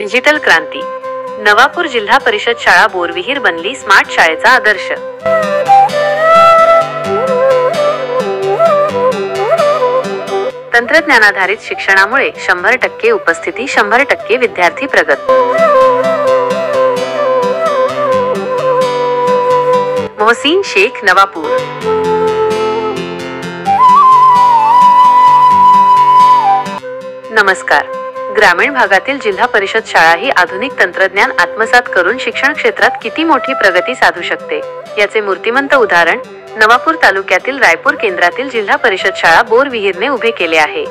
Digital क्रांती. नवापूर जिल्हा परिषद शाळा बोरविहीर बनली स्मार्ट शाळेचा आदर्श. तंत्रज्ञानाधारित शिक्षणामुळे 100% उपस्थिती, 100% विद्यार्थी प्रगत. मोहसिन शेख, नवापूर. नमस्कार. ग्रामीण भागातील जिल्हा परिषद शाळा ही आधुनिक तंत्रज्ञान आत्मसात करून शिक्षण क्षेत्रात किती मोठी प्रगती साधू शकते याचे मूर्तिमंत उदाहरण नवापूर तालुक्यातील रायपूर केंद्रातील जिल्हा परिषद शाळा बोरविहीरने उभे केले आहे.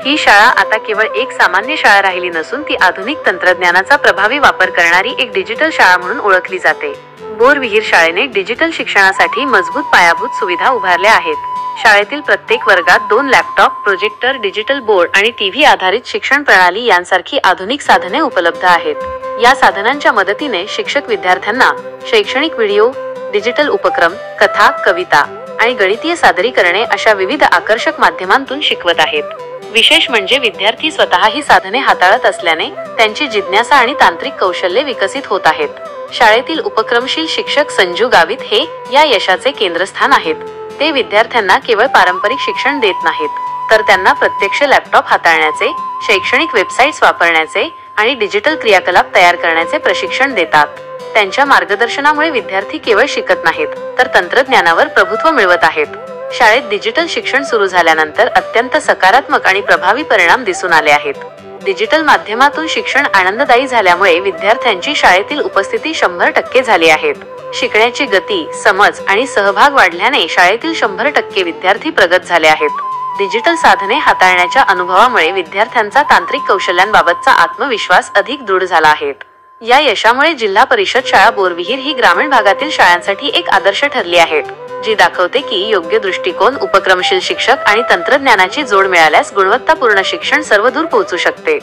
ही शाळा आता केवळ एक सामान्य शाळा राहिली नसून ती आधुनिक तंत्रज्ञानाचा प्रभावी वापर करणारी एक डिजिटल शाळा म्हणून ओळखली जाते. बोरविहीर शाळेने डिजिटल शिक्षणासाठी मजबूत पायाभूत सुविधा उभारल्या आहेत. शाळेतील प्रत्येक वर्गात 2 लॅपटॉप, प्रोजेक्टर, डिजिटल बोर्ड आणि टीव्ही आधारित शिक्षण प्रणाली यांसारखी आधुनिक साधने उपलब्ध आहेत. या साधनांच्या मदतीने शिक्षक विद्यार्थ्यांना शैक्षणिक व्हिडिओ, डिजिटल उपक्रम, कथा, कविता आणि गणितीय सादरीकरणे अशा विविध आकर्षक माध्यमांतून शिकवत आहेत. विशेष म्हणजे विद्यार्थी स्वतः ही साधने हाताळत असल्याने त्यांची जिज्ञासा आणि तांत्रिक कौशल्ये विकसित होत आहेत. शाळेतील उपक्रमशील शिक्षक संजू गावित हे या यशाचे केंद्रस्थान आहेत. ते विद्यार्थ्यांना केवळ पारंपरिक शिक्षण देत नाहीत, तर त्यांना प्रत्यक्ष लॅपटॉप हाताळण्याचे, शैक्षणिक वेबसाईट्स वापरण्याचे आणि डिजिटल क्रियाकलाप तयार करण्याचे प्रशिक्षण देतात. त्यांच्या मार्गदर्शनामुळे विद्यार्थी केवळ शिकत नाहीत, तर तंत्रज्ञानावर प्रभुत्व मिळवत आहेत. शाळेत डिजिटल शिक्षण सुरू झाल्यानंतर अत्यंत सकारात्मक आणि प्रभावी परिणाम दिसून आले आहेत. डिजिटल माध्यमातून शिक्षण आनंददायी झाल्यामुळे विद्यार्थ्यांची शाळेतील उपस्थिती 100% झाली आहेत. शिकण्याची गती, समज आणि सहभाग वाढल्याने शाळेतील 100% विद्यार्थी प्रगत झाले आहेत. डिजिटल साधने हाताळण्याच्या अनुभवामुळे विद्यार्थ्यांचा तांत्रिक कौशल्यांबाबतचा आत्मविश्वास अधिक दृढ झाला आहे. या यशामुळे जिल्हा परिषद शाळा बोरविहीर ही ग्रामीण भागातील शाळांसाठी एक आदर्श ठरली आहे, जी दाखवते की योग्य दृष्टिकोन, उपक्रमशील शिक्षक आणि तंत्रज्ञानाची जोड मिळाल्यास गुणवत्तापूर्ण शिक्षण सर्वदूर पोहोचू शकते.